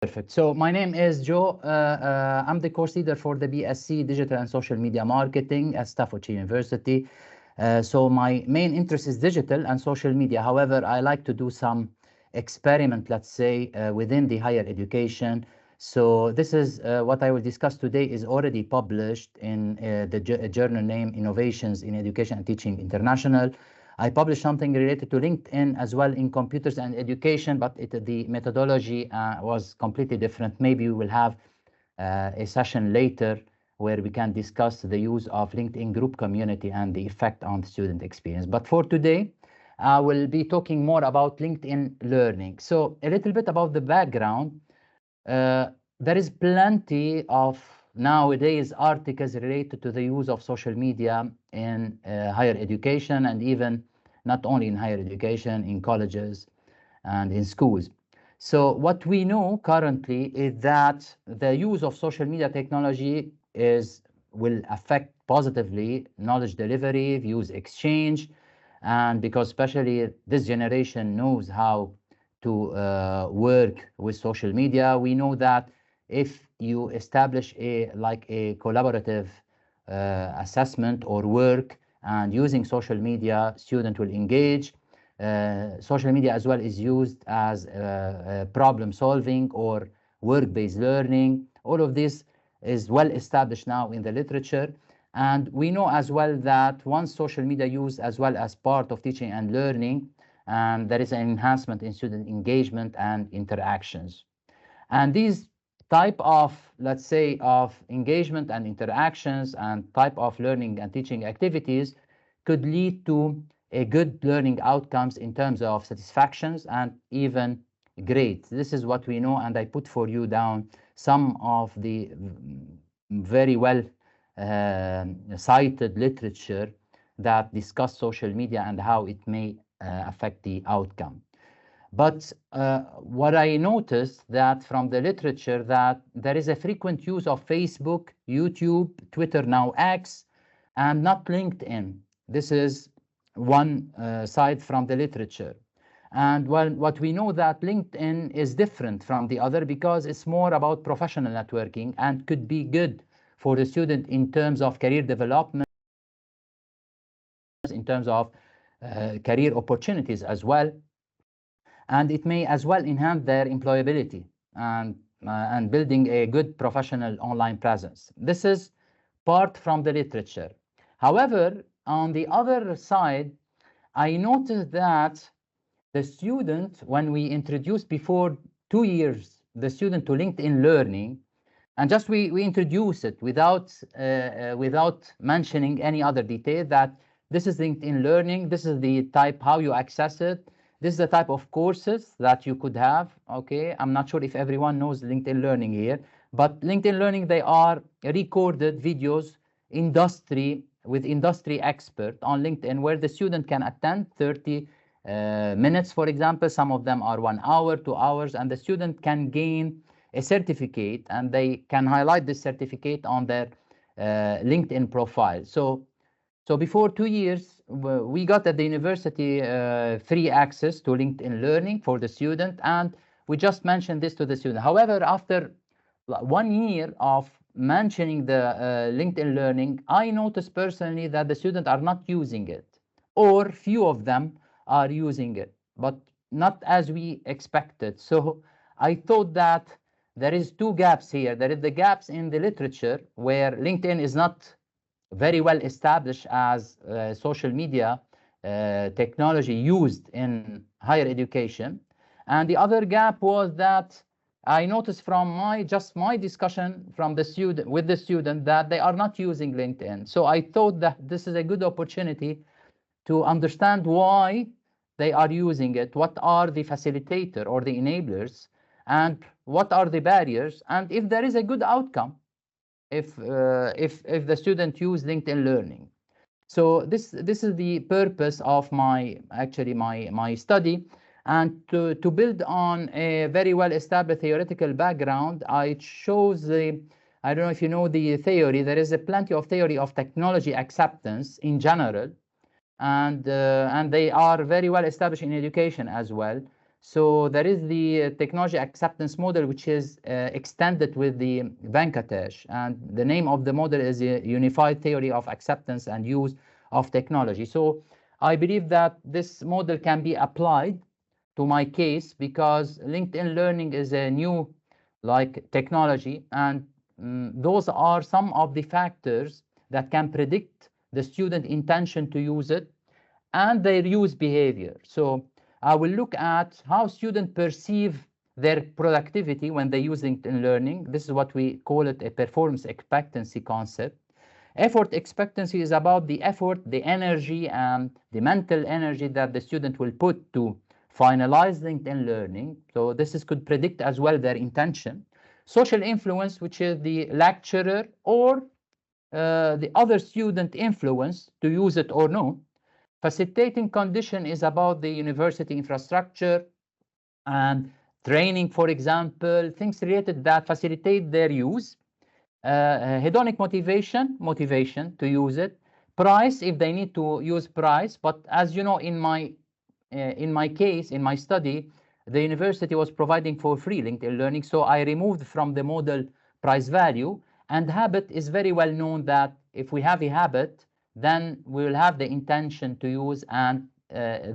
Perfect. So my name is Joe. I'm the course leader for the BSc Digital and Social Media Marketing at Staffordshire University. So my main interest is digital and social media. However, I like to do some experiment, let's say, within the higher education. So this is what I will discuss today is already published in the journal name Innovations in Education and Teaching International. I published something related to LinkedIn as well in computers and education, but the methodology was completely different. Maybe we will have a session later where we can discuss the use of LinkedIn group community and the effect on the student experience. But for today, I will be talking more about LinkedIn learning. So a little bit about the background. There is plenty of nowadays articles related to the use of social media in higher education, and even not only in higher education, in colleges and in schools. So what we know currently is that the use of social media technology will affect positively knowledge delivery, views exchange, and because especially this generation knows how to work with social media, we know that if you establish a collaborative assessment or work and using social media, student will engage. Social media as well is used as problem solving or work-based learning. All of this is well established now in the literature. And we know as well that once social media used as well as part of teaching and learning, there is an enhancement in student engagement and interactions. And these type of, let's say, of engagement and interactions and type of learning and teaching activities could lead to a good learning outcomes in terms of satisfactions and even grades. This is what we know, and I put for you down some of the very well cited literature that discuss social media and how it may affect the outcome. But what I noticed that from the literature that there is a frequent use of Facebook, YouTube, Twitter, now X, and not LinkedIn. This is one side from the literature. And what we know that LinkedIn is different from the other because it's more about professional networking and could be good for the student in terms of career development, in terms of career opportunities as well. And it may as well enhance their employability and building a good professional online presence. This is part from the literature. However, on the other side, I noticed that the student, when we introduced before 2 years, the student to LinkedIn learning, and just we introduce it without mentioning any other detail, that this is LinkedIn learning, this is the type how you access it, this is the type of courses that you could have. Okay, I'm not sure if everyone knows LinkedIn learning here, but LinkedIn learning, they are recorded videos with industry expert on LinkedIn where the student can attend 30 minutes, for example. Some of them are 1 hour, 2 hours, and the student can gain a certificate and they can highlight this certificate on their LinkedIn profile. So before 2 years, we got at the university free access to LinkedIn learning for the student, and we just mentioned this to the student. However, after 1 year of mentioning the LinkedIn learning, I noticed personally that the students are not using it, or few of them are using it, but not as we expected. So I thought that there is 2 gaps here. There is the gaps in the literature where LinkedIn is not very well established as social media technology used in higher education. And the other gap was that I noticed from my discussion from the student with the student that they are not using LinkedIn. So I thought that this is a good opportunity to understand why they are using it, what are the facilitator or the enablers, and what are the barriers, and if there is a good outcome if the student use LinkedIn learning. So this is the purpose of my study, and to build on a very well established theoretical background, I chose I don't know if you know the theory. There is plenty of theory of technology acceptance in general, and they are very well established in education as well. So there is the technology acceptance model, which is extended with the Venkatesh. And the name of the model is a unified theory of acceptance and use of technology. So I believe that this model can be applied to my case because LinkedIn Learning is a new technology, and those are some of the factors that can predict the student intention to use it and their use behavior. So I will look at how students perceive their productivity when they use LinkedIn Learning. This is what we call it a performance expectancy concept. Effort expectancy is about the effort, the energy, and the mental energy that the student will put to finalize LinkedIn Learning. So this could predict as well their intention. Social influence, which is the lecturer or the other student influence to use it or no. Facilitating condition is about the university infrastructure and training, for example, things related that facilitate their use. Hedonic motivation to use it. Price, if they need to use price. But as you know, in my case, in my study, the university was providing for free LinkedIn Learning, so I removed from the model price value. And habit is very well known that if we have a habit, then we will have the intention to use, and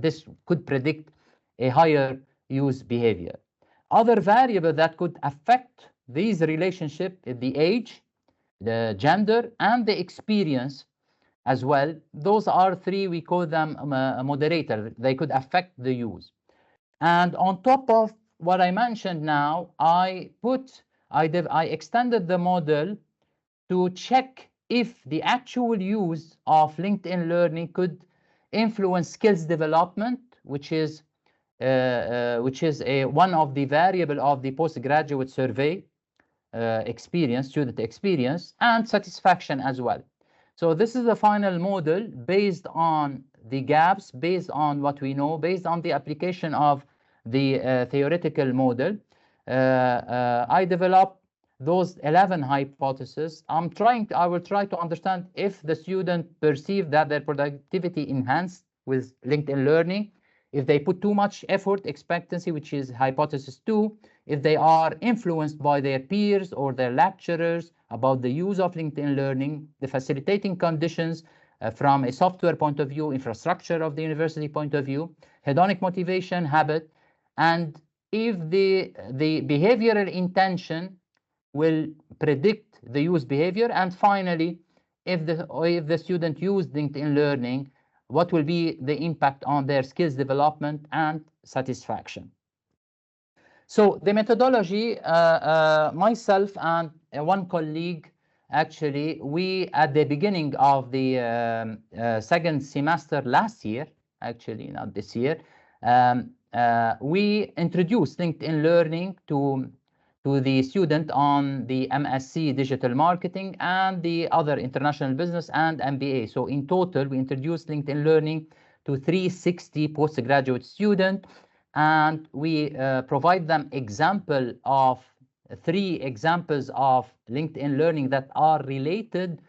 this could predict a higher use behavior. Other variable that could affect these relationships is the age, the gender, and the experience as well. Those are three, we call them a moderator. They could affect the use. And on top of what I mentioned now, I extended the model to check if the actual use of LinkedIn Learning could influence skills development, which is one of the variable of the postgraduate survey student experience, and satisfaction as well. So this is the final model based on the gaps, based on what we know, based on the application of the theoretical model. I developed those 11 hypotheses. I will try to understand if the student perceive that their productivity enhanced with LinkedIn Learning, if they put too much effort expectancy, which is hypothesis 2, if they are influenced by their peers or their lecturers about the use of LinkedIn Learning, the facilitating conditions from a software point of view, infrastructure of the university point of view, hedonic motivation, habit, and if the behavioral intention will predict the use behavior, and finally, if the student used LinkedIn Learning, what will be the impact on their skills development and satisfaction. So the methodology, myself and one colleague, actually, we at the beginning of the second semester last year, actually not this year, we introduced LinkedIn Learning to the student on the MSc Digital Marketing and the other International Business and MBA. So in total, we introduced LinkedIn Learning to 360 postgraduate students, and we provide them three examples of LinkedIn Learning that are related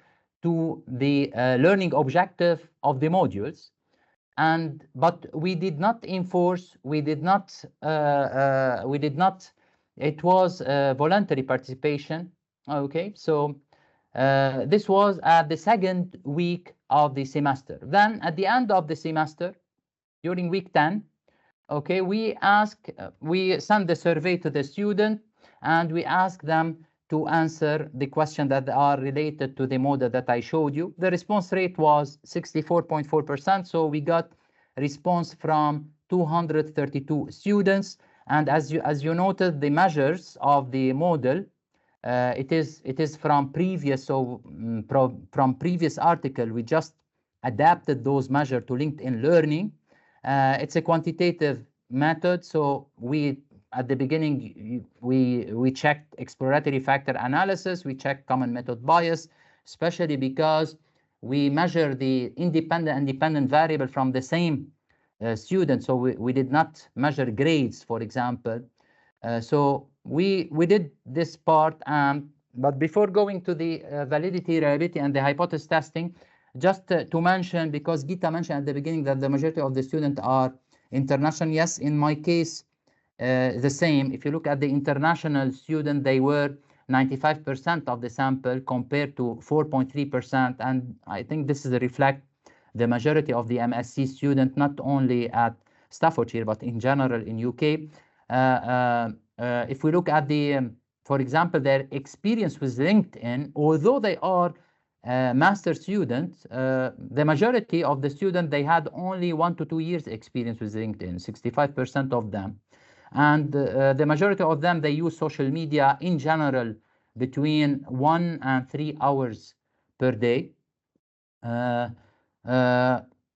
to the learning objective of the modules. But we did not enforce, it was voluntary participation. Okay, so this was at the second week of the semester. Then at the end of the semester, during week 10, okay, we send the survey to the student, and we ask them to answer the question that are related to the model that I showed you. The response rate was 64.4%, so we got a response from 232 students. And as you noted, the measures of the model, it is from previous, so from previous article, we just adapted those measures to LinkedIn Learning. It's a quantitative method, so at the beginning we checked exploratory factor analysis, we checked common method bias, especially because we measure the independent variable from the same student. So we did not measure grades, for example. So we did this part, but before going to the validity, reliability, and the hypothesis testing, just to mention, because Gita mentioned at the beginning that the majority of the students are international. Yes, in my case, the same. If you look at the international student, they were 95% of the sample compared to 4.3%. And I think this is a reflect the majority of the MSc student, not only at Staffordshire, but in general in UK. If we look at the, for example, their experience with LinkedIn, although they are master students, the majority of the students, they had only 1 to 2 years experience with LinkedIn, 65% of them. And the majority of them, they use social media in general between 1 and 3 hours per day.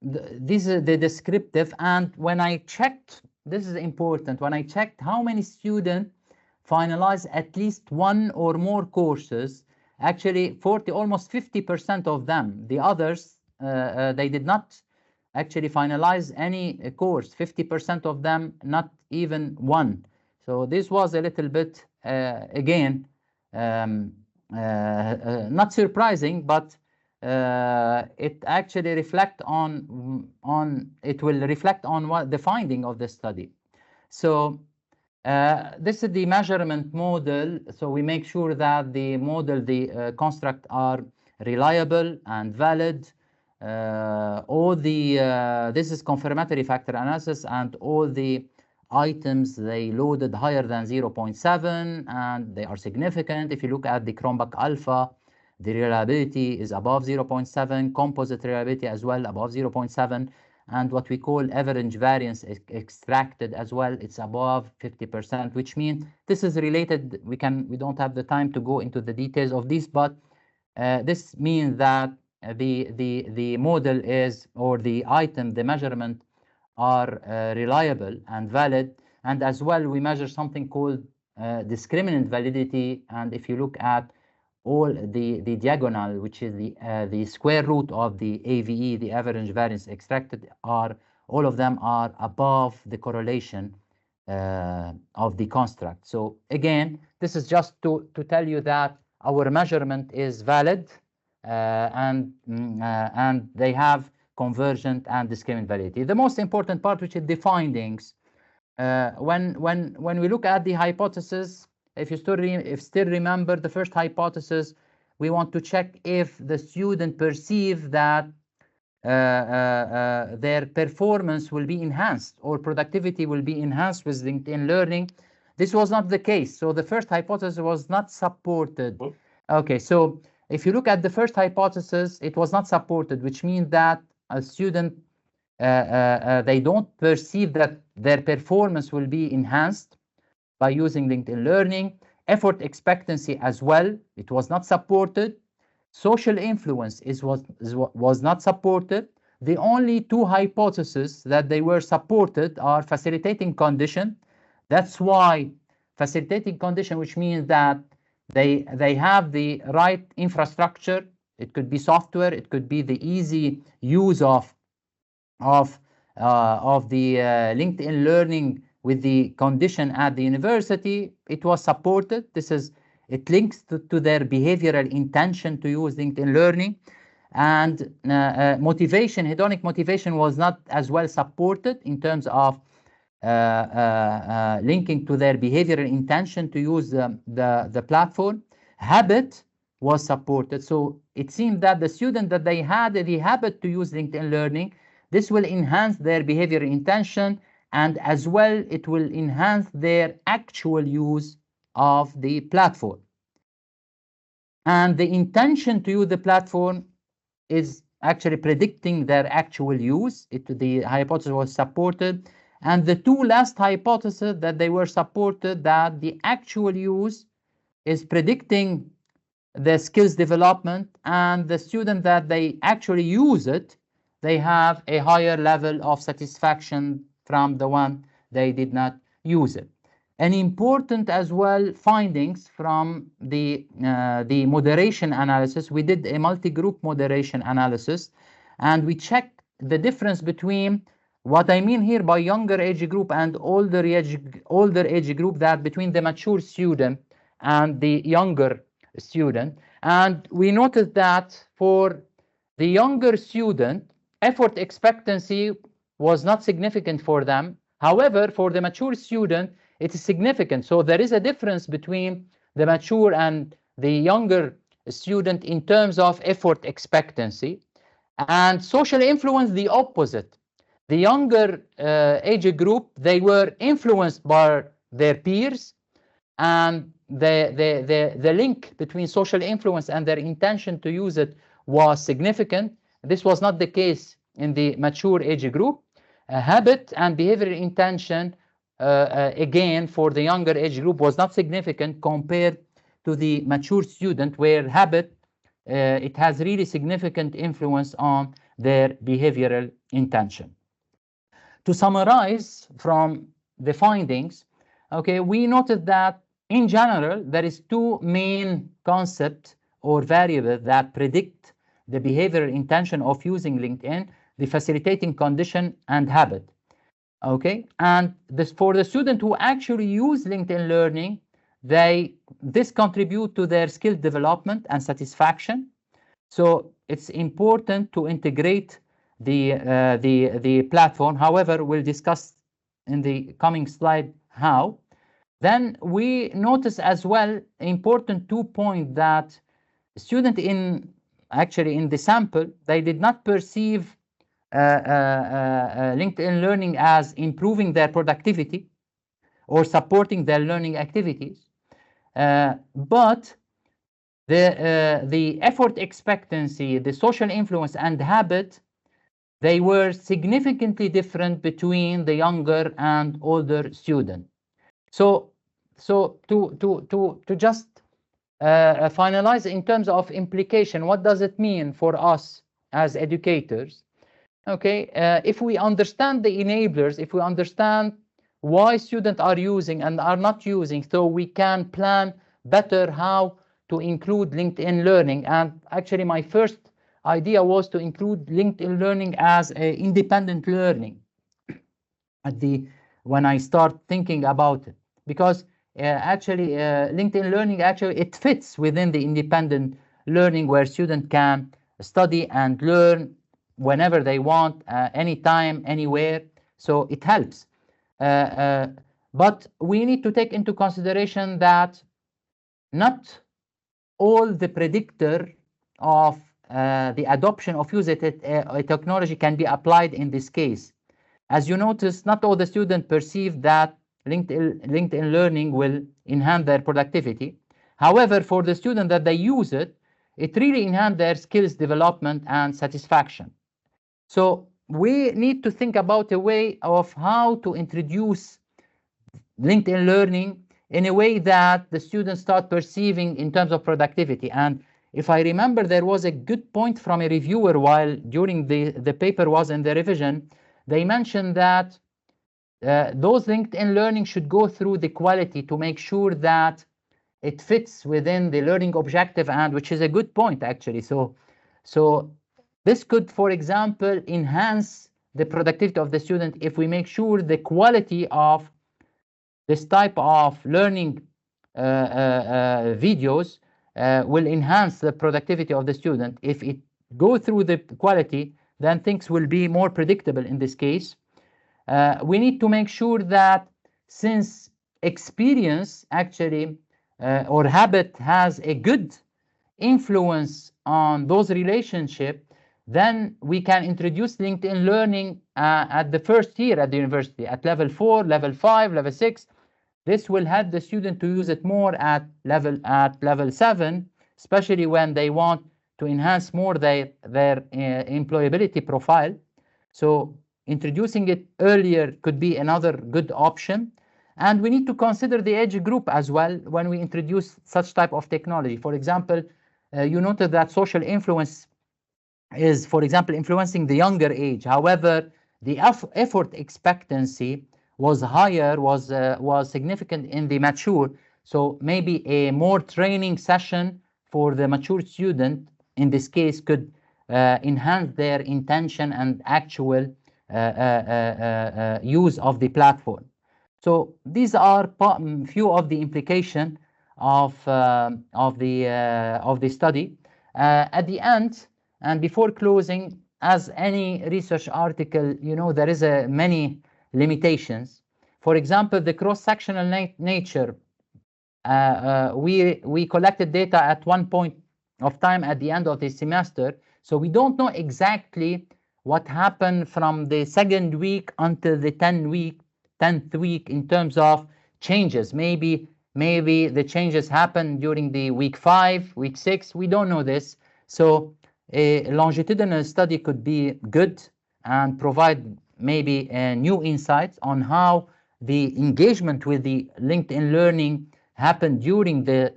This is the descriptive. And when I checked, this is important, when I checked how many students finalize at least one or more courses, actually almost 50% of them. The others, they did not actually finalize any course. 50% of them, not even one. So this was a little bit, again, not surprising, but it actually reflect on it will reflect on what the finding of the study. So this is the measurement model. So we make sure that the model, the construct are reliable and valid. All the this is confirmatory factor analysis, and all the items they loaded higher than 0.7 and they are significant. If you look at the Cronbach alpha, the reliability is above 0.7, composite reliability as well above 0.7, and what we call average variance extracted as well, it's above 50%, which means this is related. We don't have the time to go into the details of this, but this means that the model is, or the item, the measurement are reliable and valid. And as well, we measure something called discriminant validity. And if you look at all the diagonal, which is the square root of the AVE, the average variance extracted, all of them are above the correlation of the construct. So again, this is just to tell you that our measurement is valid, and they have convergent and discriminant validity. The most important part, which is the findings, when we look at the hypothesis, if you still remember the first hypothesis, we want to check if the student perceive that their performance will be enhanced or productivity will be enhanced with LinkedIn Learning. This was not the case. So the first hypothesis was not supported. Okay, so if you look at the first hypothesis, it was not supported, which means that a student, they don't perceive that their performance will be enhanced by using LinkedIn Learning. Effort expectancy as well, it was not supported. Social influence was not supported. The only two hypotheses that they were supported are facilitating condition. That's why facilitating condition, which means that they have the right infrastructure. It could be software, it could be the easy use of the LinkedIn Learning with the condition at the university. It was supported. It links to their behavioral intention to use LinkedIn Learning. And motivation, hedonic motivation, was not as well supported in terms of linking to their behavioral intention to use the platform. Habit was supported. So it seemed that the student that they had the habit to use LinkedIn Learning, this will enhance their behavioral intention, and as well it will enhance their actual use of the platform. And the intention to use the platform is actually predicting their actual use. The hypothesis was supported. And the two last hypotheses that they were supported, that the actual use is predicting the skills development, and the student that they actually use it, they have a higher level of satisfaction from the one they did not use it. And important as well findings from the moderation analysis. We did a multi-group moderation analysis, and we checked the difference between, what I mean here by younger age group and older age group, that between the mature student and the younger student. And we noticed that for the younger student, effort expectancy was not significant for them. However, for the mature student, it is significant. So there is a difference between the mature and the younger student in terms of effort expectancy. And social influence, the opposite. The younger age group, they were influenced by their peers, and the link between social influence and their intention to use it was significant. This was not the case in the mature age group. Habit and behavioral intention, again, for the younger age group was not significant compared to the mature student, where habit, it has really significant influence on their behavioral intention. To summarize from the findings, okay, we noted that in general, there is two main concepts or variables that predict the behavioral intention of using LinkedIn: the facilitating condition and habit. Okay, and this, for the student who actually use LinkedIn Learning, this contribute to their skill development and satisfaction. So it's important to integrate the platform. However, we'll discuss in the coming slide how. Then we notice as well important 2 points, that student in the sample, they did not perceive LinkedIn Learning as improving their productivity or supporting their learning activities, but the effort expectancy, the social influence, and habit, they were significantly different between the younger and older student. So to just finalize in terms of implication, what does it mean for us as educators? Okay, if we understand the enablers, if we understand why students are using and are not using, so we can plan better how to include LinkedIn Learning. And actually, my first idea was to include LinkedIn Learning as a independent learning when I start thinking about it, because LinkedIn Learning, it fits within the independent learning, where students can study and learn whenever they want, anytime, anywhere. So it helps. But we need to take into consideration that not all the predictor of the adoption of user technology can be applied in this case. As you notice, not all the students perceive that LinkedIn Learning will enhance their productivity. However, for the student that they use it, it really enhances their skills development and satisfaction. So we need to think about a way of how to introduce LinkedIn Learning in a way that the students start perceiving in terms of productivity. And if I remember, there was a good point from a reviewer while during the paper was in the revision. They mentioned that those LinkedIn Learning should go through the quality to make sure that it fits within the learning objective, and which is a good point, actually. So this could, for example, enhance the productivity of the student if we make sure the quality of this type of learning videos will enhance the productivity of the student. If it go through the quality, then things will be more predictable in this case. We need to make sure that since experience or habit has a good influence on those relationships, then we can introduce LinkedIn Learning at the first year at the university, at level 4, level 5, level 6. This will help the student to use it more at level 7, especially when they want to enhance more their employability profile. So introducing it earlier could be another good option. And we need to consider the age group as well when we introduce such type of technology. For example, you noted that social influence is, for example, influencing the younger age. However, the effort expectancy was higher, was significant in the mature. So maybe a more training session for the mature student in this case could enhance their intention and actual use of the platform. So these are few of the implications of the study. At the end, and before closing, as any research article, there is many limitations. For example, the cross-sectional nature. We collected data at one point of time at the end of the semester, so we don't know exactly what happened from the second week until the 10th week in terms of changes. Maybe the changes happen during the week 5, week 6. We don't know this. So a longitudinal study could be good and provide maybe new insights on how the engagement with the LinkedIn Learning happened during the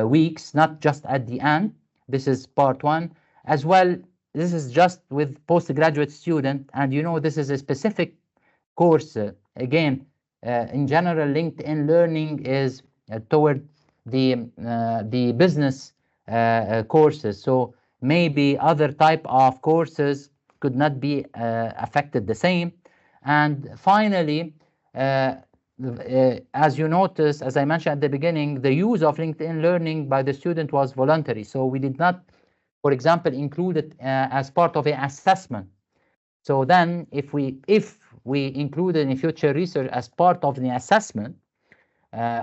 weeks, not just at the end. This is part one. As well, this is just with postgraduate student, and you know this is a specific course. Again, in general, LinkedIn Learning is toward the business courses. So maybe other type of courses could not be affected the same. And finally, as you notice, as I mentioned at the beginning, the use of LinkedIn Learning by the student was voluntary. So we did not, for example, include it as part of an assessment. So then if we include it in future research as part of the assessment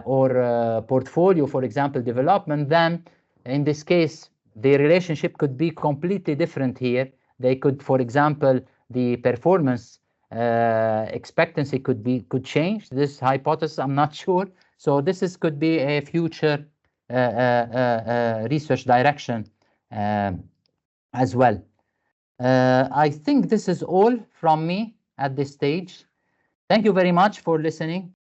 or portfolio, for example, development, then in this case, the relationship could be completely different here. They could, for example, the performance expectancy could change. This hypothesis, I'm not sure. So this could be a future research direction as well. I think this is all from me at this stage. Thank you very much for listening.